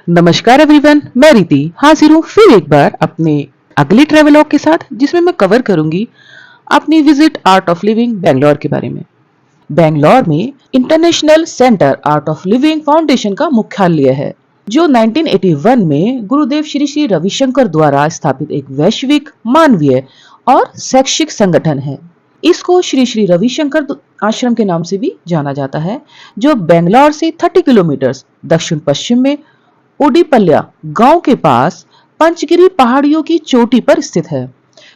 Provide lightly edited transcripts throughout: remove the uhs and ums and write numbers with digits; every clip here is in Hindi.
नमस्कार एवरीवन, मैं रीति हाजिर हूँ फिर एक बार अपने अगले ट्रेवलॉग के साथ, जिसमें मैं कवर करूंगी अपनी visit art of living Bangalore के बारे में। बेंगलोर में international centre art of living foundation का मुख्यालय है, जो 1981 में गुरुदेव श्री श्री रविशंकर द्वारा स्थापित एक वैश्विक मानवीय और शैक्षिक संगठन है। इसको श्री श्री रविशंकर आश्रम के नाम से भी जाना जाता है, जो बेंगलोर से 30 किलोमीटर दक्षिण पश्चिम में उडीपल्या गांव के पास पंचगिरी पहाड़ियों की चोटी पर स्थित है।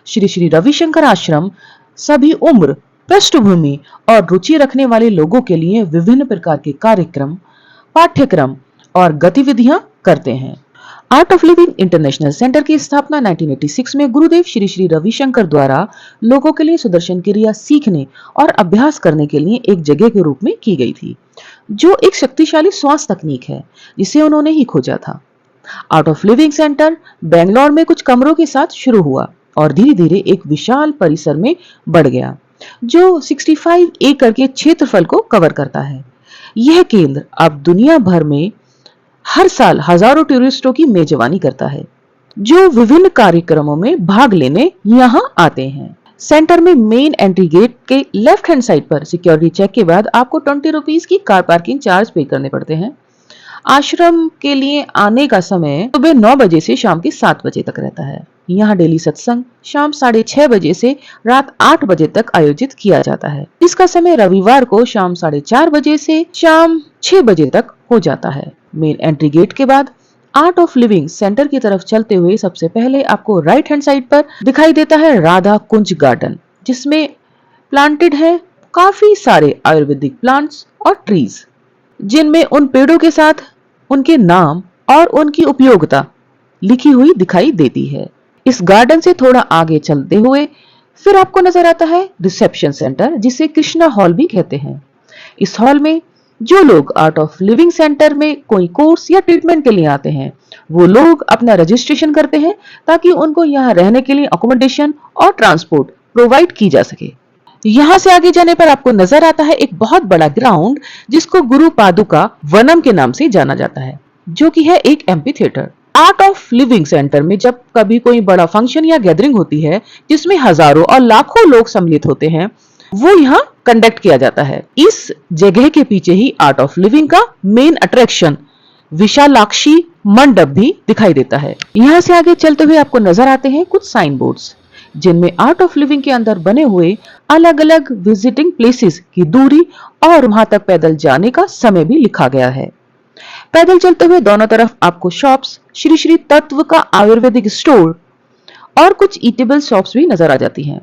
श्री श्री रविशंकर आश्रम सभी उम्र, पृष्ठभूमि और रुचि रखने वाले लोगों के लिए विभिन्न प्रकार के कार्यक्रम, पाठ्यक्रम और गतिविधियां करते हैं। Art of living international centre की स्थापना 1986 में गुरुदेव श्री श्री रविशंकर द्वारा लोगों के लिए सुदर्शन क्रिया सीखने और अभ्यास करने के लिए एक जगह के रूप में की गई थी, जो एक शक्तिशाली श्वास तकनीक है जिसे उन्होंने ही खोजा था। Art of living centre Bangalore में कुछ कमरों के साथ शुरू हुआ और धीरे धीरे एक विशाल परिसर में बढ़ गया, जो 65 एकड़ के क्षेत्रफल को कवर करता है। यह केंद्र अब दुनिया भर में हर साल हजारों टूरिस्टों की मेजबानी करता है, जो विभिन्न कार्यक्रमों में भाग लेने यहाँ आते हैं। सेंटर में मेन एंट्री गेट के लेफ्ट हैंड साइड पर सिक्योरिटी चेक के बाद आपको 20 रुपीज की कार पार्किंग चार्ज पे करने पड़ते हैं। आश्रम के लिए आने का समय सुबह 9 बजे से शाम के 7 बजे तक रहता है। यहाँ डेली सत्संग शाम 6:30 बजे से रात 8 बजे तक आयोजित किया जाता है। इसका समय रविवार को शाम 4:30 बजे से शाम 6 बजे तक हो जाता है। मेन एंट्री गेट के बाद आर्ट ऑफ लिविंग सेंटर की तरफ चलते हुए सबसे पहले आपको राइट हैंड साइड पर दिखाई देता है राधा कुंज गार्डन, जिसमें प्लांटेड है काफी सारे आयुर्वेदिक प्लांट्स और ट्रीज, जिनमें उन पेड़ों के साथ उनके नाम और उनकी उपयोगिता लिखी हुई दिखाई देती है। इस गार्डन से थोड़ा आगे चलते हुए फिर आपको नजर आता है रिसेप्शन सेंटर, जिसे कृष्णा हॉल भी कहते हैं। इस हॉल में जो लोग आर्ट ऑफ लिविंग सेंटर में कोई कोर्स या ट्रीटमेंट के लिए आते हैं, वो लोग अपना रजिस्ट्रेशन करते हैं ताकि उनको यहाँ रहने के लिए अकोमोडेशन और ट्रांसपोर्ट प्रोवाइड की जा सके। यहाँ से आगे जाने पर आपको नजर आता है एक बहुत बड़ा ग्राउंड, जिसको गुरु पादुका वनम के नाम से जाना जाता है, जो कि है एक amphi theatre. Art of living centre में जब कभी कोई बड़ा फंक्शन या गैदरिंग होती है, जिसमें हजारों और लाखों लोग सम्मिलित होते हैं, वो यहाँ कंडक्ट किया जाता है। इस जगह के पीछे ही आर्ट ऑफ लिविंग का मेन अट्रैक्शन विशालाक्षी मंडप भी दिखाई देता है। यहाँ से आगे चलते हुए आपको नजर आते हैं कुछ साइन बोर्ड्स, जिनमें आर्ट ऑफ लिविंग के अंदर बने हुए अलग अलग विजिटिंग प्लेसेस की दूरी और वहां तक पैदल जाने का समय भी लिखा गया है। पैदल चलते हुए दोनों तरफ आपको शॉप्स, श्री श्री तत्व का आयुर्वेदिक स्टोर और कुछ ईटेबल शॉप्स भी नजर आ जाती हैं।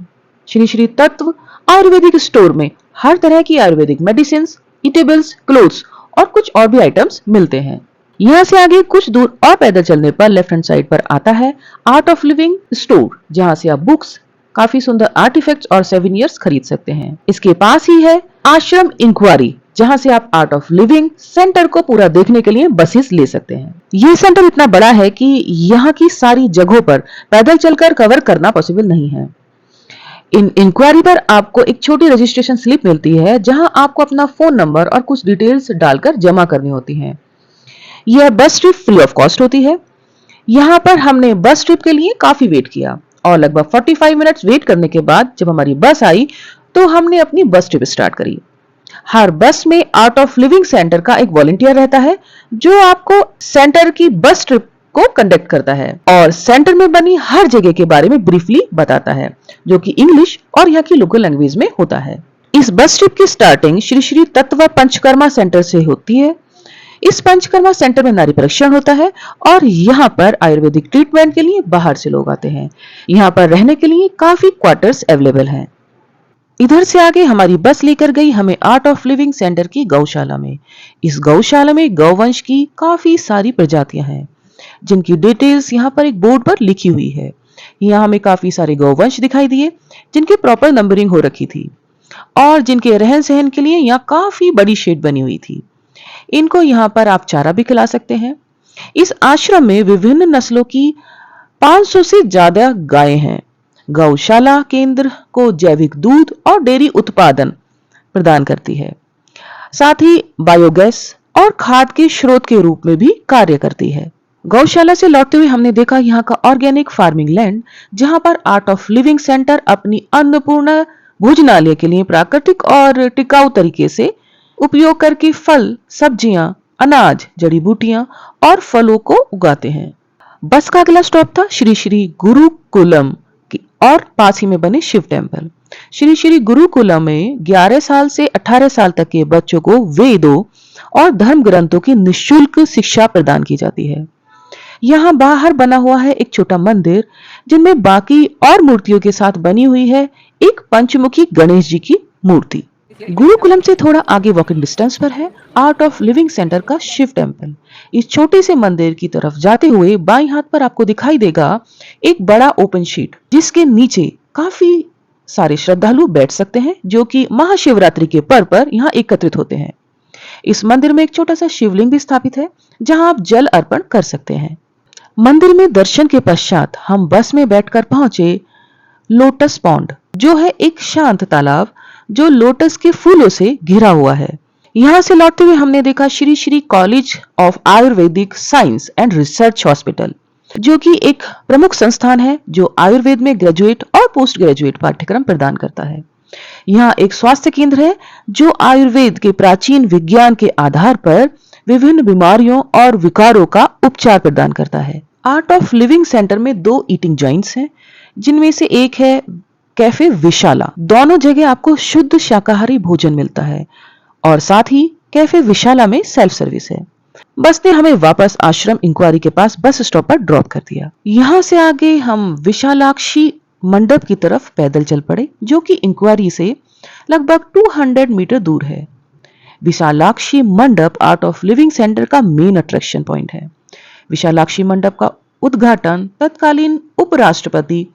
श्री श्री तत्व आयुर्वेदिक स्टोर में हर तरह की आयुर्वेदिक मेडिसिन, ईटेबल्स, क्लोथ्स और कुछ और भी आइटम्स मिलते हैं। यहाँ से आगे कुछ दूर और पैदल चलने पर लेफ्ट हैंड साइड पर आता है आर्ट ऑफ लिविंग स्टोर, जहाँ से आप बुक्स, काफी सुंदर आर्टिफैक्ट्स और सोवेनियर्स खरीद सकते हैं। इसके पास ही है आश्रम इंक्वायरी, जहाँ से आप आर्ट ऑफ लिविंग सेंटर को पूरा देखने के लिए बसेस ले सकते हैं। ये सेंटर इतना बड़ा है कि यहाँ की सारी जगहों पर पैदल चलकर कवर करना पॉसिबल नहीं है। इन इंक्वायरी पर आपको एक छोटी रजिस्ट्रेशन स्लिप मिलती है, जहां आपको अपना फोन नंबर और कुछ डिटेल्स डालकर जमा करनी होती हैं। यह बस ट्रिप फ्री ऑफ कॉस्ट होती है। यहाँ पर हमने बस ट्रिप के लिए काफी वेट किया और लगभग 45 मिनट्स वेट करने के बाद जब हमारी बस आई तो हमने अपनी बस ट्रिप स्टार्ट करी। हर बस में आर्ट ऑफ लिविंग सेंटर का एक वॉलंटियर रहता है, जो आपको सेंटर की बस ट्रिप को कंडक्ट करता है और सेंटर में बनी हर जगह के बारे में ब्रीफली बताता है, जो कि इंग्लिश और यहाँ की लोकल लैंग्वेज में होता है। इस बस ट्रिप की स्टार्टिंग श्री श्री तत्व पंचकर्मा सेंटर से होती है। इस पंचकर्मा सेंटर में नारी परीक्षण होता है और यहाँ पर आयुर्वेदिक ट्रीटमेंट के लिए बाहर से लोग आते हैं। यहाँ पर रहने के लिए काफी क्वार्टर्स अवेलेबल हैं। इधर से आगे हमारी बस लेकर गई हमें आर्ट ऑफ लिविंग सेंटर की गौशाला में। इस गौशाला में गौवंश की काफी सारी प्रजातियां हैं, जिनकी डिटेल्स यहाँ पर एक बोर्ड पर लिखी हुई है। यहाँ हमें काफी सारे गौवंश दिखाई दिए, जिनकी प्रॉपर नंबरिंग हो रखी थी और जिनके रहन सहन के लिए यहाँ काफी बड़ी शेड बनी हुई थी। इनको यहाँ पर आप चारा भी खिला सकते हैं। इस आश्रम में विभिन्न नस्लों की 500 से ज्यादा गायें हैं। गौशाला केंद्र को जैविक दूध और डेयरी उत्पादन प्रदान करती है, साथ ही बायोगैस और खाद के स्रोत के रूप में भी कार्य करती है। गौशाला से लौटते हुए हमने देखा यहाँ का ऑर्गेनिक फार्मिंग लैंड, जहां पर आर्ट ऑफ लिविंग सेंटर अपनी अन्नपूर्णा भोजनालय के लिए प्राकृतिक और टिकाऊ तरीके से उपयोग करके फल, सब्जियां, अनाज, जड़ी बूटियां और फलों को उगाते हैं। बस का अगला स्टॉप था श्री श्री गुरुकुलम और पास ही में बने शिव टेम्पल। श्री श्री गुरुकुलम में 11 साल से 18 साल तक के बच्चों को वेदों और धर्म ग्रंथों की निःशुल्क शिक्षा प्रदान की जाती है। यहाँ बाहर बना हुआ है एक छोटा मंदिर, जिनमें बाकी और मूर्तियों के साथ बनी हुई है एक पंचमुखी गणेश जी की मूर्ति। गुरुकुलम से थोड़ा आगे वॉकिंग डिस्टेंस पर है आर्ट ऑफ लिविंग सेंटर का शिव टेम्पल। इस छोटे से मंदिर की तरफ जाते हुए बाईं हाथ पर आपको दिखाई देगा एक बड़ा ओपन शीट, जिसके नीचे काफी सारे श्रद्धालु बैठ सकते हैं, जो कि महाशिवरात्रि के पर्व पर यहाँ एकत्रित होते हैं। इस मंदिर में एक छोटा सा शिवलिंग भी स्थापित है, जहां आप जल अर्पण कर सकते हैं। मंदिर में दर्शन के पश्चात हम बस में बैठकर पहुंचे लोटस पॉन्ड, जो है एक शांत तालाब जो लोटस के फूलों से घिरा हुआ है। यहाँ से लौटते हुए हमने देखा Shri Shri college of Ayurvedic science and research hospital, जो कि एक प्रमुख संस्थान है जो आयुर्वेद में ग्रेजुएट और पोस्ट ग्रेजुएट पाठ्यक्रम प्रदान करता है। यहाँ एक स्वास्थ्य केंद्र है जो आयुर्वेद के प्राचीन विज्ञान के आधार पर विभिन्न बीमारियों और विकारों का उपचार प्रदान करता है। आर्ट ऑफ लिविंग सेंटर में 2 ईटिंग जॉइंट्स हैं, जिनमें से एक है कैफे विशाला। दोनों जगह आपको शुद्ध शाकाहारी भोजन मिलता है और साथ ही कैफे विशाला में सेल्फ सर्विस है। बस ने हमें वापस आश्रम इंक्वायरी के पास बस स्टॉप पर ड्रॉप कर दिया। यहाँ से आगे हम विशालाक्षी मंडप की तरफ पैदल चल पड़े, जो कि इंक्वायरी से लगभग 200 मीटर दूर है। विशालाक्षी मंडप आर्ट ऑफ लिविंग सेंटर का मेन अट्रैक्शन पॉइंट है। विशालाक्षी मंडप का उद्घाटन तत्कालीन उपराष्ट्रपति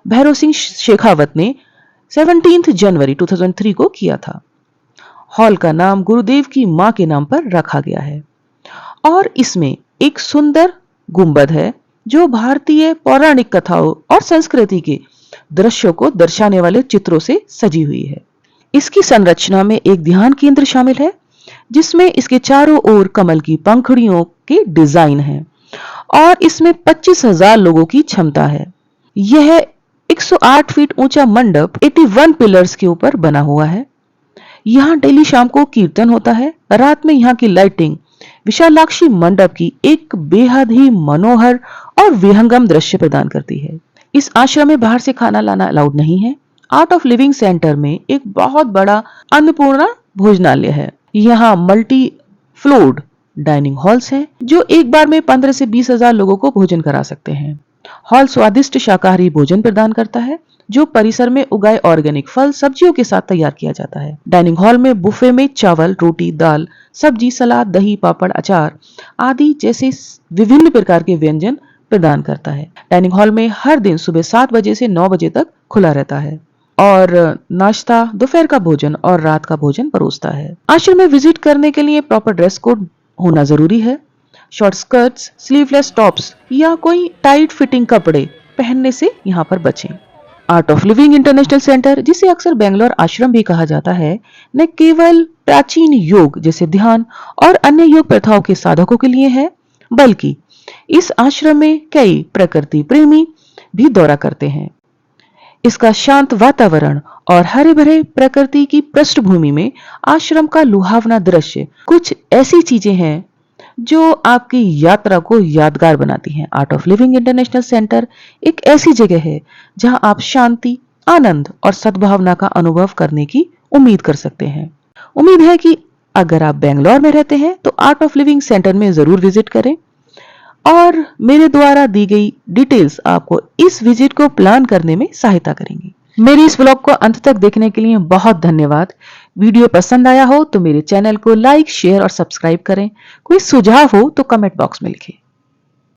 भैरव सिंह शेखावत ने 17 जनवरी 2003 को किया था। हॉल का नाम गुरुदेव की मां के नाम पर रखा गया है और इसमें एक सुंदर गुंबद है जो भारतीय पौराणिक कथाओं और संस्कृति के दृश्यों को दर्शाने वाले चित्रों से सजी हुई है। इसकी संरचना में एक ध्यान केंद्र शामिल है, जिसमें इसके चारों ओर कमल की पंखुड़ियों के डिजाइन है और इसमें 25,000 लोगों की क्षमता है। यह 108 फीट ऊंचा मंडप 81 पिलर्स के ऊपर बना हुआ है। यहाँ डेली शाम को कीर्तन होता है। रात में यहाँ की लाइटिंग विशालाक्षी मंडप की एक बेहद ही मनोहर और विहंगम दृश्य प्रदान करती है। इस आश्रम में बाहर से खाना लाना अलाउड नहीं है। आर्ट ऑफ लिविंग सेंटर में एक बहुत बड़ा अन्नपूर्णा भोजनालय है। यहाँ मल्टी फ्लोर्ड डाइनिंग हॉल्स हैं, जो एक बार में 15 से 20,000 लोगों को भोजन करा सकते हैं। हॉल स्वादिष्ट शाकाहारी भोजन प्रदान करता है, जो परिसर में उगाए ऑर्गेनिक फल, सब्जियों के साथ तैयार किया जाता है। डाइनिंग हॉल में बुफे में चावल, रोटी, दाल, सब्जी, सलाद, दही, पापड़, अचार आदि जैसे विभिन्न प्रकार के व्यंजन प्रदान करता है। डाइनिंग हॉल में हर दिन सुबह 7 बजे से 9 बजे तक खुला रहता है और नाश्ता, दोपहर का भोजन और रात का भोजन परोसता है। आश्रम में विजिट करने के लिए प्रॉपर ड्रेस कोड होना जरूरी है। शॉर्ट स्कर्ट्स, स्लीवलेस टॉप्स या कोई टाइट फिटिंग कपड़े पहनने से यहाँ पर बचें। Art of living international centre, जिसे अक्सर बेंगलोर आश्रम भी कहा जाता है, न केवल प्राचीन योग जैसे ध्यान और अन्य योग प्रथाओं के साधकों के लिए है, बल्कि इस आश्रम में कई प्रकृति प्रेमी भी दौरा करते हैं। इसका शांत वातावरण और हरे भरे प्रकृति की पृष्ठभूमि में आश्रम का लुभावना दृश्य कुछ ऐसी चीजें हैं जो आपकी यात्रा को यादगार बनाती हैं। Art of living international centre एक ऐसी जगह है जहां आप शांति, आनंद और सद्भावना का अनुभव करने की उम्मीद कर सकते हैं। उम्मीद है कि अगर आप बेंगलोर में रहते हैं तो आर्ट ऑफ लिविंग सेंटर में जरूर विजिट करें और मेरे द्वारा दी गई डिटेल्स आपको इस विजिट को प्लान करने में सहायता करेंगी। मेरे इस ब्लॉग को अंत तक देखने के लिए बहुत धन्यवाद। वीडियो पसंद आया हो तो मेरे चैनल को लाइक, शेयर और सब्सक्राइब करें। कोई सुझाव हो तो कमेंट बॉक्स में लिखें।